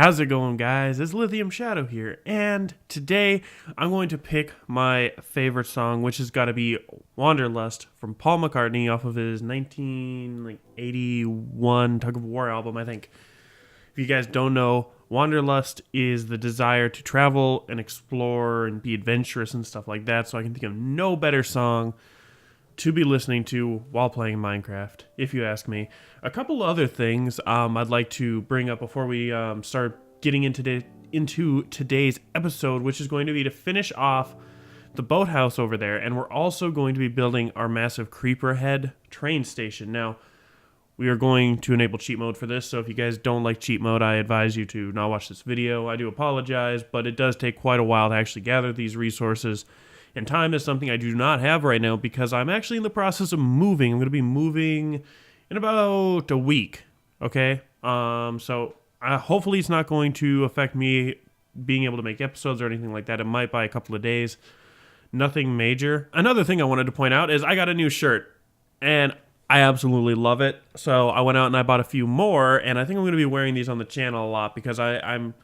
How's it going, guys? It's Lithium Shadow here, and today I'm going to pick my favorite song, which has got to be Wanderlust from Paul McCartney off of his 1981 Tug of War album, I think. If you guys don't know, Wanderlust is the desire to travel and explore and be adventurous and stuff like that, so I can think of no better song to be listening to while playing Minecraft, if you ask me. A couple other things I'd like to bring up before we start getting into today's episode, which is going to be to finish off the boathouse over there, and we're also going to be building our massive creeper head train station. Now, we are going to enable cheat mode for this, so if you guys don't like cheat mode, I advise you to not watch this video. I do apologize, but it does take quite a while to actually gather these resources. And time is something I do not have right now because I'm actually in the process of moving. I'm going to be moving in about a week, okay? So hopefully it's not going to affect me being able to make episodes or anything like that. It might by a couple of days. Nothing major. Another thing I wanted to point out is I got a new shirt, and I absolutely love it. So I went out and I bought a few more, and I think I'm going to be wearing these on the channel a lot because I'm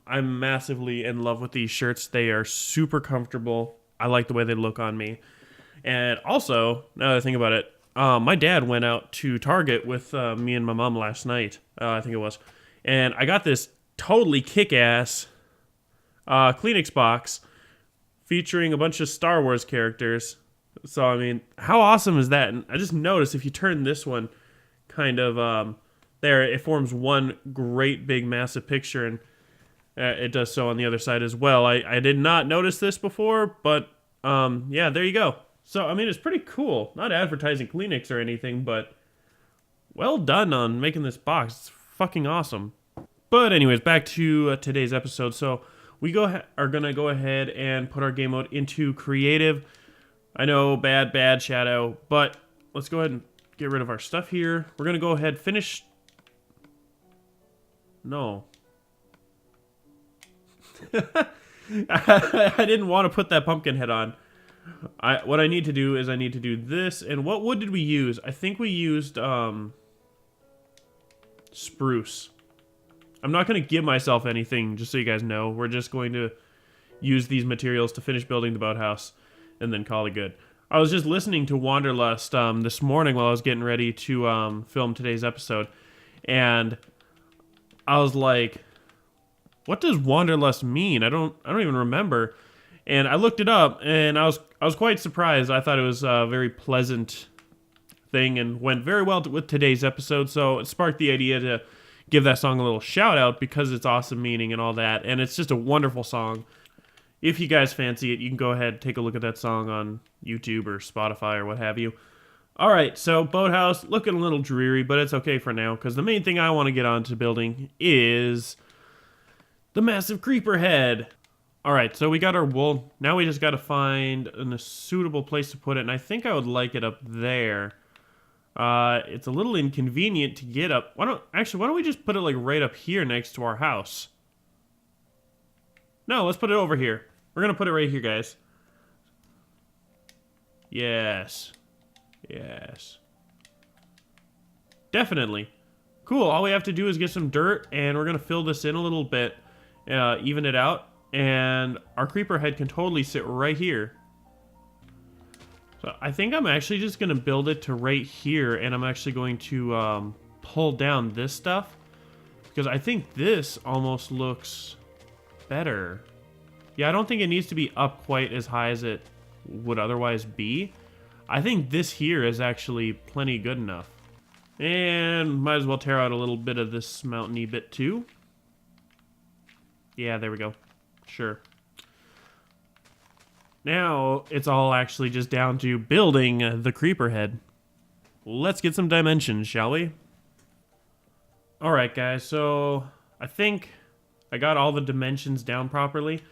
massively in love with these shirts. They are super comfortable. I like the way they look on me. And also, now that I think about it, my dad went out to Target with me and my mom last night, I think it was. And I got this totally kick-ass Kleenex box featuring a bunch of Star Wars characters. So, I mean, how awesome is that? And I just noticed if you turn this one kind of there, it forms one great big massive picture, and it does so on the other side as well. I did not notice this before, but yeah, there you go. So, I mean, it's pretty cool. Not advertising Kleenex or anything, but well done on making this box. It's fucking awesome. But anyways, back to today's episode. So, we are going to go ahead and put our game mode into creative. I know, bad Shadow, but let's go ahead and get rid of our stuff here. We're going to go ahead finish... No. I didn't want to put that pumpkin head on. What I need to do is I need to do this. And what wood did we use? I think we used spruce. I'm not going to give myself anything, just so you guys know. We're just going to use these materials to finish building the boathouse and then call it good. I was just listening to Wanderlust this morning while I was getting ready to film today's episode, and I was like, what does Wanderlust mean? I don't even remember. And I looked it up, and I was quite surprised. I thought it was a very pleasant thing and went very well with today's episode. So it sparked the idea to give that song a little shout out because it's awesome meaning and all that. And it's just a wonderful song. If you guys fancy it, you can go ahead and take a look at that song on YouTube or Spotify or what have you. All right, so boathouse looking a little dreary, but it's okay for now because the main thing I want to get on to building is the massive creeper head. All right, so we got our wool. Now we just got to find a suitable place to put it, and I think I would like it up there. It's a little inconvenient to get up. Why don't we just put it like right up here next to our house? No, let's put it over here. We're going to put it right here, guys. Yes. Yes. Definitely. Cool, all we have to do is get some dirt, and we're going to fill this in a little bit, even it out, and our creeper head can totally sit right here. So I think I'm actually just going to build it to right here, and I'm actually going to pull down this stuff, because I think this almost looks better. Yeah, I don't think it needs to be up quite as high as it would otherwise be. I think this here is actually plenty good enough. And might as well tear out a little bit of this mountainy bit too. Yeah, there we go. Sure. Now it's all actually just down to building the creeper head. Let's get some dimensions, shall we? Alright guys, so I think I got all the dimensions down properly.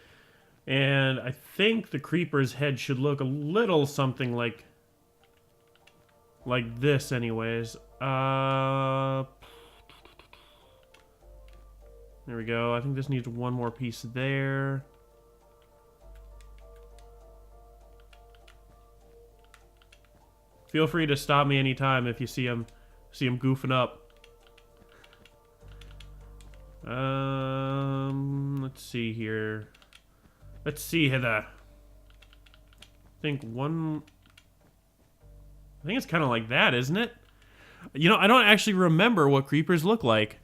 And I think the creeper's head should look a little something like this anyways. There we go. I think this needs one more piece there. Feel free to stop me anytime if you see him goofing up. see here. Let's see here. I think it's kind of like that, isn't it? You know, I don't actually remember what creepers look like.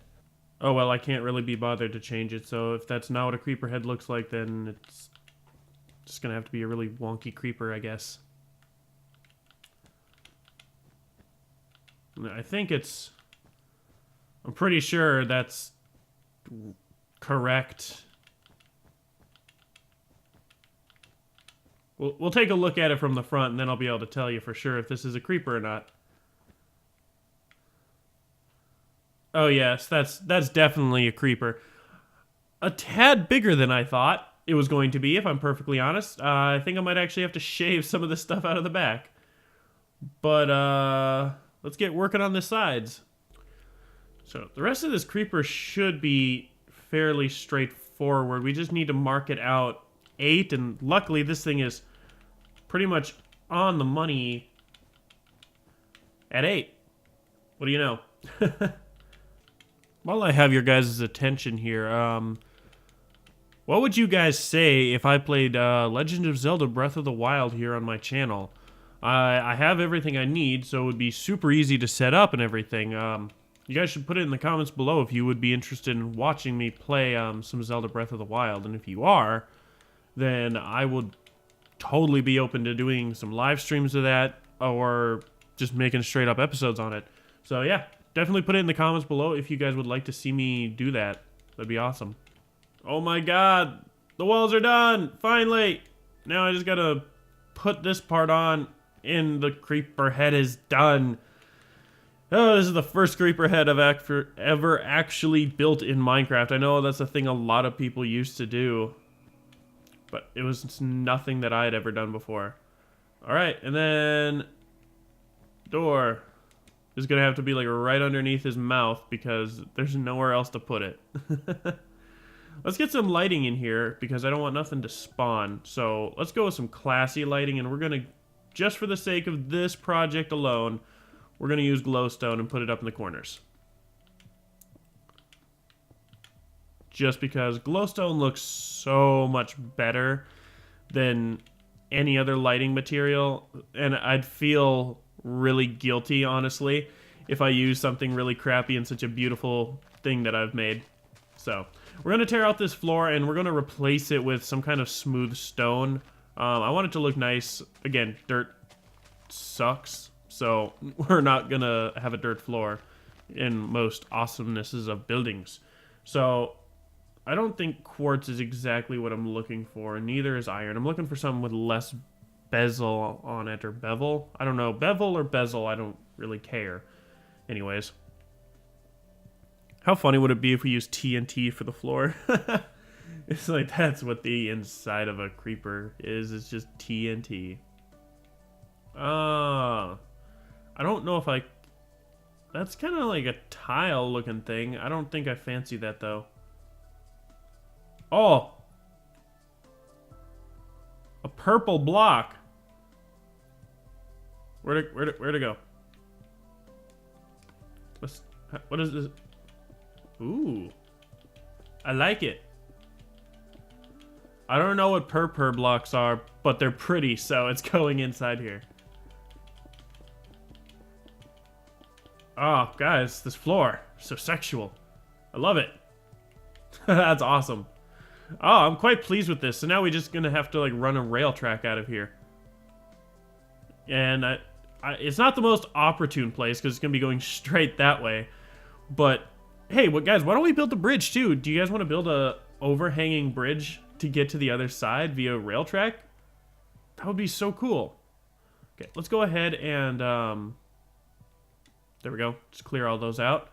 Oh, well, I can't really be bothered to change it, so if that's not what a creeper head looks like, then it's just gonna have to be a really wonky creeper, I guess. I think it's... I'm pretty sure that's correct. We'll take a look at it from the front, and then I'll be able to tell you for sure if this is a creeper or not. Oh yes, that's definitely a creeper. A tad bigger than I thought it was going to be, if I'm perfectly honest. I think I might actually have to shave some of the stuff out of the back. But let's get working on the sides. So the rest of this creeper should be fairly straightforward. We just need to mark it out 8, and luckily this thing is pretty much on the money at 8. What do you know? While I have your guys' attention here, what would you guys say if I played Legend of Zelda Breath of the Wild here on my channel? I have everything I need, so it would be super easy to set up and everything. You guys should put it in the comments below if you would be interested in watching me play some Zelda Breath of the Wild. And if you are, then I would totally be open to doing some live streams of that, or just making straight up episodes on it. So yeah, definitely put it in the comments below if you guys would like to see me do that. That'd be awesome. Oh my god, the walls are done, finally! Now I just gotta put this part on, and the creeper head is done. Oh, this is the first creeper head I've ever actually built in Minecraft. I know that's a thing a lot of people used to do, but it was nothing that I had ever done before. Alright, and then... door is gonna have to be like right underneath his mouth because there's nowhere else to put it. Let's get some lighting in here because I don't want nothing to spawn. So let's go with some classy lighting, and we're gonna, just for the sake of this project alone, we're gonna use glowstone and put it up in the corners. Just because glowstone looks so much better than any other lighting material, and I'd feel really guilty, honestly, if I use something really crappy in such a beautiful thing that I've made. So we're gonna tear out this floor and we're gonna replace it with some kind of smooth stone. I want it to look nice. Again, dirt sucks, so we're not gonna have a dirt floor in most awesomenesses of buildings. So I don't think quartz is exactly what I'm looking for, and neither is iron. I'm looking for something with less bezel on it, or bevel. I don't know, bevel or bezel, I don't really care. Anyways. How funny would it be if we used TNT for the floor? It's like, that's what the inside of a creeper is. It's just TNT. I don't know if I... That's kind of like a tile looking thing. I don't think I fancy that though. Oh! A purple block. Where'd it go? What is this? Ooh. I like it. I don't know what purple blocks are, but they're pretty, so it's going inside here. Oh, guys, this floor, so sexual. I love it. That's awesome. Oh, I'm quite pleased with this. So now we're just gonna have to like run a rail track out of here. And it's not the most opportune place because it's gonna be going straight that way. But hey, guys, why don't we build the bridge too? Do you guys want to build a overhanging bridge to get to the other side via rail track? That would be so cool. Okay, let's go ahead and there we go. Just clear all those out.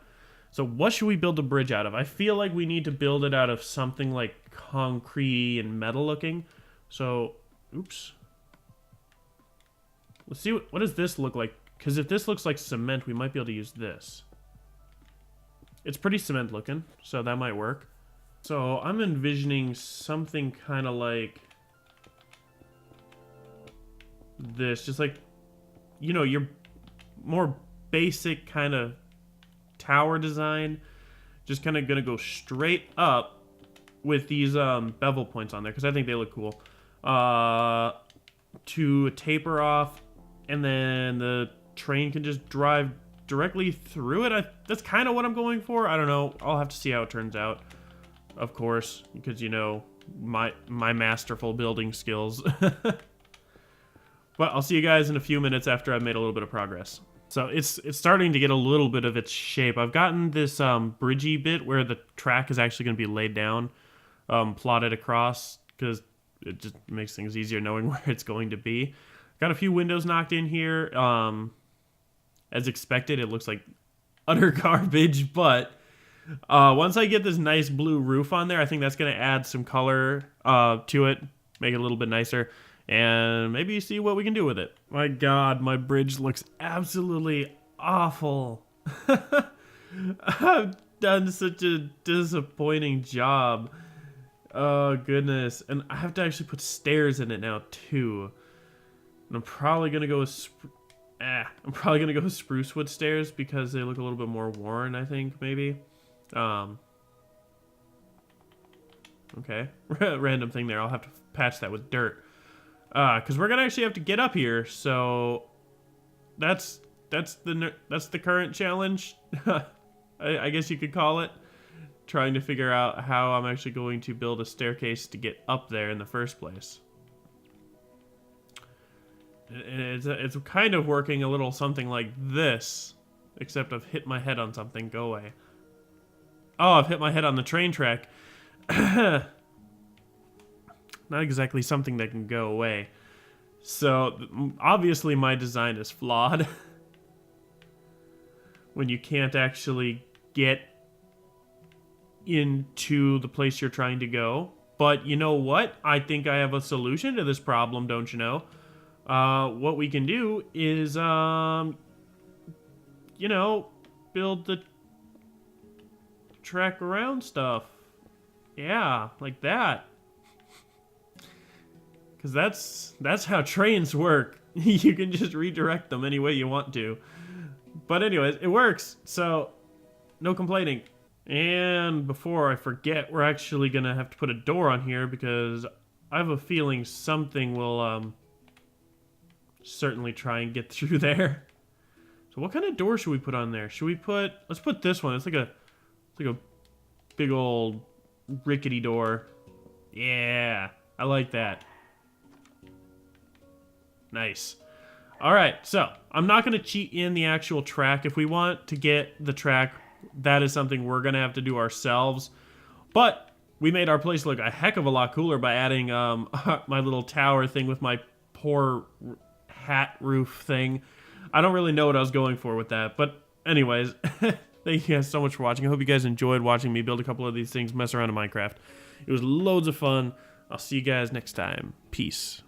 So what should we build the bridge out of? I feel like we need to build it out of something like concrete and metal looking. So, oops. Let's see, what does this look like? Because if this looks like cement, we might be able to use this. It's pretty cement looking, so that might work. So I'm envisioning something kind of like this. Just like, you know, your more basic kind of tower design. Just kind of going to go straight up with these bevel points on there because I think they look cool. To taper off, and then the train can just drive directly through it. That's kind of what I'm going for. I don't know. I'll have to see how it turns out, of course, because you know my masterful building skills. But I'll see you guys in a few minutes after I've made a little bit of progress. So it's starting to get a little bit of its shape. I've gotten this bridgey bit where the track is actually going to be laid down, plotted across, because it just makes things easier knowing where it's going to be. Got a few windows knocked in here. As expected, it looks like utter garbage, but once I get this nice blue roof on there, I think that's going to add some color to it, make it a little bit nicer, and maybe see what we can do with it. My God, my bridge looks absolutely awful. I've done such a disappointing job. Oh, goodness. And I have to actually put stairs in it now, too. And I'm probably going to go with... spruce wood stairs because they look a little bit more worn, I think, maybe. Okay. Random thing there. I'll have to patch that with dirt. Because we're going to actually have to get up here, so... That's the current challenge. I guess you could call it. Trying to figure out how I'm actually going to build a staircase to get up there in the first place. It's kind of working a little something like this, except I've hit my head on something. Go away. Oh, I've hit my head on the train track. Not exactly something that can go away. So, obviously my design is flawed. When you can't actually get into the place you're trying to go. But you know what? I think I have a solution to this problem, don't you know? What we can do is, you know, build the track around stuff. Yeah, like that. Because that's how trains work. You can just redirect them any way you want to. But anyways, it works, so no complaining. And before I forget, we're actually going to have to put a door on here because I have a feeling something will certainly try and get through there. So what kind of door should we put on there? Should we put... Let's put this one. It's like a big old rickety door. Yeah, I like that. Nice. All right, so I'm not going to cheat in the actual track. If we want to get the track, that is something we're going to have to do ourselves. But we made our place look a heck of a lot cooler by adding my little tower thing with my poor hat roof thing. I don't really know what I was going for with that. But anyways, thank you guys so much for watching. I hope you guys enjoyed watching me build a couple of these things, mess around in Minecraft. It was loads of fun. I'll see you guys next time. Peace.